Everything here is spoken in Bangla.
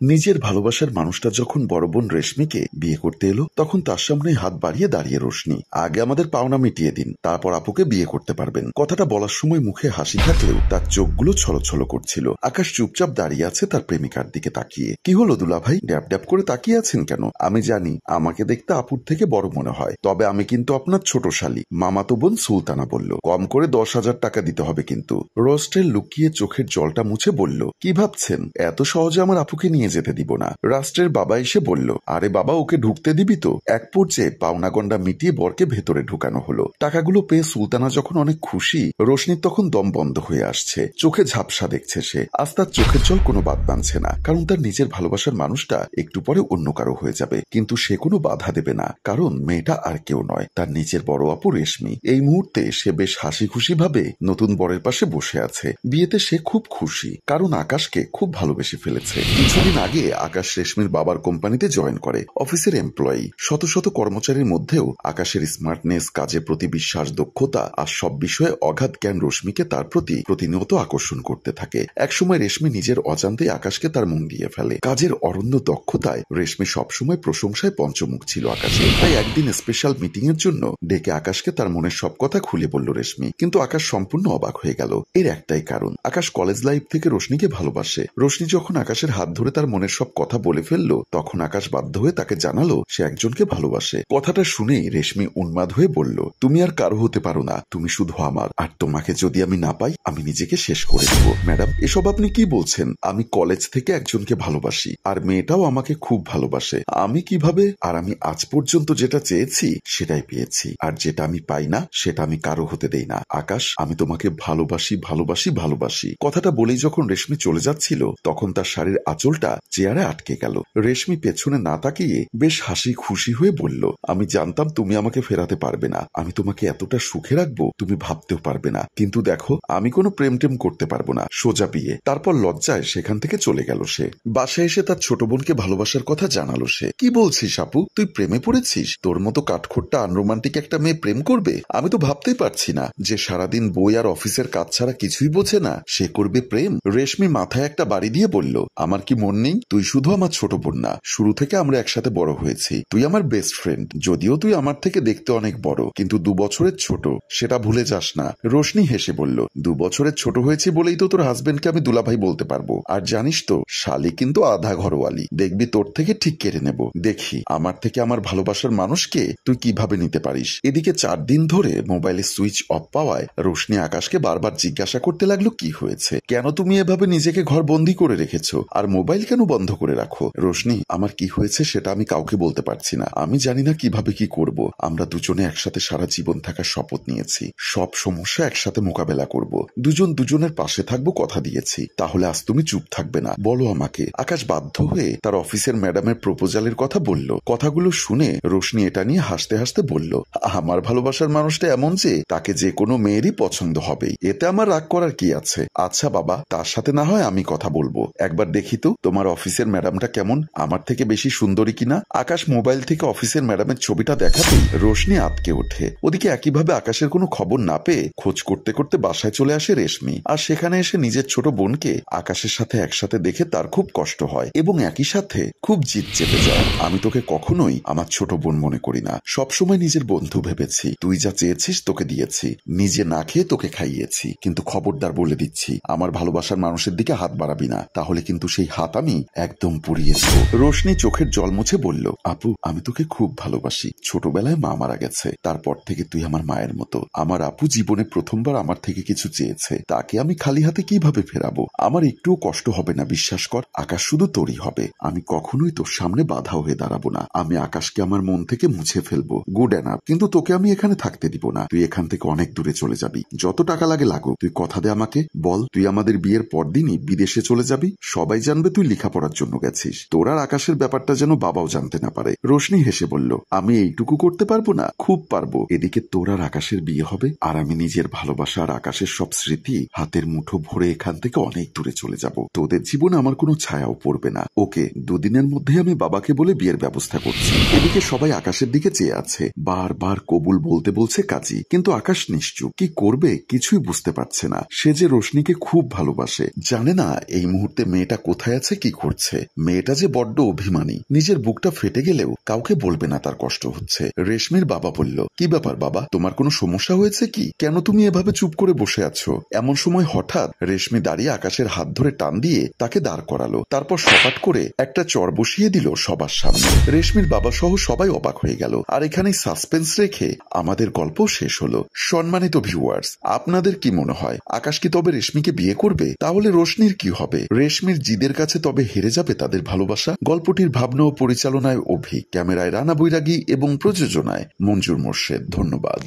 নিজের ভালোবাসার মানুষটা যখন বড় বোন রেশমিকে বিয়ে করতে এলো, তখন তার সামনে হাত বাড়িয়ে দাঁড়িয়ে রোশনি, আগে আমাদের পাওনা মিটিয়ে দিন, তারপর আপুকে বিয়ে করতে পারবেন। কথাটা বলার সময় মুখে হাসি থাকলেও তার চোখগুলো ছলছল করছিল। আকাশ চুপচাপ দাঁড়িয়ে আছে তার প্রেমিকার দিকে তাকিয়ে। কি হলো দুলাভাই, ড্যাব ড্যাব করে তাকিয়ে আছেন কেন? আমি জানি আমাকে দেখতে আপুর থেকে বড় মনে হয়, তবে আমি কিন্তু আপনার ছোট শালী, মামাতো বোন সুলতানা বলল। কম করে 10,000 টাকা দিতে হবে কিন্তু। রোস্টেল লুকিয়ে চোখের জলটা মুছে বলল, কি ভাবছেন এত সহজে আমার আপুকে নিয়ে যেতে দিব না? রাষ্ট্রের বাবা এসে বলল, আরে বাবা, ওকে ঢুকতে দিবি তো? এক পর্যায়ে পাওনা গন্ডা মিটিয়ে বরকে ভেতরে ঢুকানো হলো। টাকাগুলো পেয়ে সুলতানা যখন অনেক খুশি, রোশনির তখন দম বন্ধ হয়ে আসছে। চোখে ঝাপসা দেখছে সে। আজ তার চোখের জল কোনো বাদ বাঁধছে না, কারণ তার নিজের ভালোবাসার মানুষটা একটু পরে অন্য কারো হয়ে যাবে। কিন্তু সে কোনো বাধা দেবে না, কারণ মেয়েটা আর কেউ নয়, তার নিজের বড় আপু রেশমি। এই মুহূর্তে সে বেশ হাসি খুশি ভাবে নতুন বরের পাশে বসে আছে। বিয়েতে সে খুব খুশি, কারণ আকাশকে খুব ভালোবেসে ফেলেছে। কিছুদিন আগে আকাশ রেশমির বাবার কোম্পানিতে জয়েন করে, অফিসের এমপ্লয়ি। শত শত কর্মচারীর মধ্যেও আকাশের স্মার্টনেস, কাজের প্রতি বিশ্বাস, দক্ষতা আর সব বিষয়ে অগাধ জ্ঞান রশ্মিকে তার প্রতি প্রতিনিয়ত আকর্ষণ করতে থাকে। একসময় রেশমি নিজের অজান্তেই আকাশকে তার মন দিয়ে ফেলে। কাজের অরণ্য দক্ষতায় রেশমি সবসময় প্রশংসায় পঞ্চমুখ ছিল আকাশের। তাই একদিন স্পেশাল মিটিং এর জন্য ডেকে আকাশকে তার মনের সব কথা খুলে বলল রেশমি। কিন্তু আকাশ সম্পূর্ণ অবাক হয়ে গেল। এর একটাই কারণ, আকাশ কলেজ লাইফ থেকে রোশনিকে ভালোবাসে। রোশনি যখন আকাশের হাত ধরে তার মনের সব কথা বলে ফেললো, তখন আকাশ বাধ্য হয়ে তাকে জানালো সে একজনকে ভালোবাসে। কথাটা শুনেই রেশমি উন্মাদ হয়ে বলল, তুমি আর কারো হতে পারো না, তুমি শুধু আমার। আর তোমাকে যদি আমি না পাই, আমি নিজেকে শেষ করে দেব। ম্যাডাম, এসব আপনি কি বলছেন? আমি কলেজ থেকে একজনকে ভালোবাসি, আর মেয়েটাও আমাকে খুব ভালোবাসে। আমি কিভাবে? আর আমি আজ পর্যন্ত যেটা চেয়েছি সেটাই পেয়েছি, আর যেটা আমি পাই না সেটা আমি কারো হতে দেই না। আকাশ, আমি তোমাকে ভালোবাসি ভালোবাসি ভালোবাসি। কথাটা বলেই যখন রেশমি চলে যাচ্ছিল, তখন তার শাড়ির আঁচলটা চেয়ারে আটকে গেল। রেশমি পেছনে না তাকিয়ে বেশ হাসি খুশি হয়ে বলল, আমি জানতাম তুমি আমাকে ফেরাতে পারবে না। আমি তোমাকে এতটা সুখে রাখবো তুমি ভাবতেও পারবে না। কিন্তু দেখো, আমি কোনো প্রেম টেম করতে পারবো না, সোজা বিয়ে। তারপর লজ্জায় সেখান থেকে চলে গেল সে। বাসায় এসে তার ছোট বোনকে ভালোবাসার কথা জানালো সে। কি বলছিস আপু, তুই প্রেমে পড়েছিস? তোর মতো কাঠখোট্টা আনরোমান্টিক একটা মেয়ে প্রেম করবে? আমি তো ভাবতেই পারছি না যে সারাদিন বই আর অফিসের কাজ ছাড়া কিছুই বোঝে না, সে করবে প্রেম। রেশমি মাথায় একটা বাড়ি দিয়ে বলল, আমার কি মন নেই? তুই শুধু আমার ছোট বোন না, শুরু থেকে আমরা একসাথে বড় হয়েছি। তুই আমার বেস্ট ফ্রেন্ড। যদিও তুই আমার থেকে দেখতে অনেক বড়, কিন্তু 2 বছরের ছোট, সেটা ভুলে যাস না। রোশনি হেসে বলল, 2 বছরের ছোট হয়েছি বলেই তো তোর হাজবেন্ডকে আমি দুলাভাই বলতে পারবো। আর জানিস তো, শালি কিন্তু আধা ঘরওয়ালি। দেখবি তোর থেকে ঠিক কেড়ে নেব। দেখি আমার থেকে আমার ভালোবাসার মানুষকে তুই কিভাবে নিতে পারিস। এদিকে 4 দিন ধরে মোবাইলের সুইচ অফ পাওয়ায় রোশনি আকাশকে বারবার জিজ্ঞাসা করতে লাগলো, কি হয়েছে, কেন তুমি এভাবে নিজেকে ঘর বন্দি করে রেখেছো, আর মোবাইল কেন বন্ধ করে রাখো? রোশনি, আমার কি হয়েছে সেটা আমি কাউকে বলতে পারছি না। আমি জানি না কিভাবে কি করব। আমরা দুজনে একসাথে সারা জীবন থাকার শপথ নিয়েছি। সব সমস্যা একসাথে মোকাবেলা করব। দুজন দুজনের পাশে থাকবো কথা দিয়েছি। তাহলে আজ তুমি চুপ থাকবে না, বলো আমাকে। আকাশ বাধ্য হয়ে তার অফিসের ম্যাডামের প্রপোজালের কথা বলল। কথাগুলো শুনে রোশনি এটা নিয়ে হাসতে হাসতে বলল, আমার ভালোবাসার মানুষটা এমন যে তাকে যে কোনো মেয়েরই পছন্দ হবেই, এতে আমার রাগ করার কি আছে? আচ্ছা বাবা, তার সাথে না হয় আমি কথা বলবো। একবার দেখি তো তোমার অফিসের ম্যাডামটা কেমন, আমার থেকে বেশি সুন্দরী কিনা। আকাশ মোবাইল থেকে অফিসের ম্যাডামের ছবিটা দেখাতেই রোশনি আটকে ওঠে। ওদিকে একইভাবে আকাশের কোনো খবর না পেয়ে খোঁজ করতে করতে বাসায় চলে আসে রেশমি। আর সেখানে এসে নিজের ছোট বোনকে আকাশের সাথে একসাথে দেখে তার খুব কষ্ট হয়, এবং একই সাথে খুব জিদ চেপে যায়। আমি তোকে কখনোই আমার ছোট বোন মনে করি না, সবসময় নিজের বন্ধু ভেবেছি। তুই যা চেয়েছিস তোকে দিয়েছি, নিজে না খেয়ে তোকে খাইয়েছি। কিন্তু খবরদার বলে দিচ্ছি, আমার ভালোবাসার মানুষের দিকে হাত বাড়াবি না, তাহলে কিন্তু সেই হাত আমি একদম পুড়িয়ে দেব। রোশনি চোখের জল মুছে বলল, আপু, আমি তোকে খুব ভালোবাসি। ছোটবেলায় মা মারা গেছে, তারপর থেকে তুই আমার মায়ের মতো। আমার আপু জীবনে প্রথমবার আমার থেকে কিছু চেয়েছে, তাকে আমি খালি হাতে কিভাবে ফেরাবো? আমার একটুও কষ্ট হবে না, বিশ্বাস কর। আকাশ শুধু তোরই হবে। আমি কখনোই তোর সামনে বাধা হয়ে দাঁড়াবো না। আমি আকাশকে আমার মন থেকে মুছে ফেলবো, গুড এনাফ। কিন্তু তোকে আমি এখানে থাকতে দিব না। তুই এখান থেকে অনেক দূরে চলে যাবি, যত টাকা লাগে লাগুক। তুই কথা দে আমাকে, বল তুই আমাদের বিয়ের পরদিনই বিদেশে চলে যাবি। সবাই জানবে তুই লেখাপড়ার জন্য গেছিস। তোর আর আকাশের ব্যাপারটা যেন বাবাও জানতে না পারে। রোশনি হেসে বলল, আমি এইটুকু করতে পারবো না? খুব পারবো। এদিকে তোর আর আকাশের বিয়ে হবে, আর আমি নিজের ভালোবাসা আর আকাশের সব স্মৃতি হাতের মুঠো ভরে এখান থেকে অনেক দূরে চলে যাব। তোদের জীবনে আমার কোনো ছায়াও পড়বে না। ওকে, 2 দিনের মধ্যে আমি বাবাকে বলে বিয়ের ব্যবস্থা করছি। এদিকে সবাই আকাশের দিকে চেয়ে আছে। বারবার কবুল বলতে বলছে কাজী, কিন্তু আকাশ নিশ্চুপ। কি করবে কিছুই বুঝতে পারছে না। সে যে রোশনিকে খুব ভালোবাসে, জানে না এই মুহূর্তে মেয়েটা কোথায় আছে কি করছে। মেয়েটা যে বড্ড অভিমানী, নিজের বুকটা ফেটে গেলেও কাউকে বলবে না তার কষ্ট হচ্ছে। রেশমির বাবা বলল, কি ব্যাপার বাবা, তোমার কোনো সমস্যা হয়েছে কি? কেন তুমি এভাবে চুপ করে বসে আছো? এমন সময় হঠাৎ রেশমি দাঁড়িয়ে আকাশের হাত ধরে টান দিয়ে তাকে দাঁড় করালো। তারপর সপাট করে একটা চর বসিয়ে দিল সবার সামনে। রেশমির বাবা সহ সবাই অবাক হয়ে গেল। আর এখানেই সাসপেন্স রেখে আমাদের গল্প শেষ হলো। সম্মানিত ভিউয়ার্স, আপনাদের কি মনে হয় আকাশ কি তবে রেশমিকে বিয়ে করবে? তাহলে রোশনির কি হবে? রেশমির জিদের কাছে তবে হেরে যাবে তাদের ভালোবাসা? গল্পটির ভাবনা ও পরিচালনায় অভি, ক্যামেরায় রানা বৈরাগী এবং প্রযোজনায় মঞ্জুর মোর্শেদ। ধন্যবাদ।